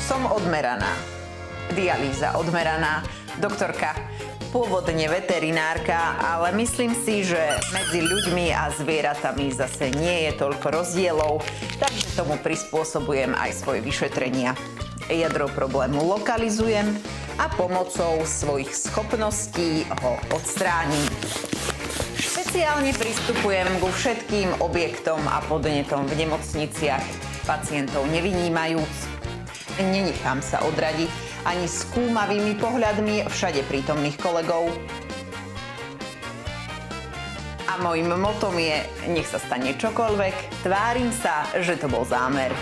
Som odmeraná. Dialýza odmeraná. Doktorka, pôvodne veterinárka, ale myslím si, že medzi ľuďmi a zvieratami zase nie je toľko rozdielov, takže tomu prispôsobujem aj svoje vyšetrenia. Jadro problému lokalizujem a pomocou svojich schopností ho odstránim. Špeciálne pristupujem ku všetkým objektom a podnetom v nemocniciach, pacientov nevynímajúc. Nenechám sa odradiť ani skúmavými pohľadmi všade prítomných kolegov. A mojím motom je, nech sa stane čokoľvek, tvárim sa, že to bol zámer.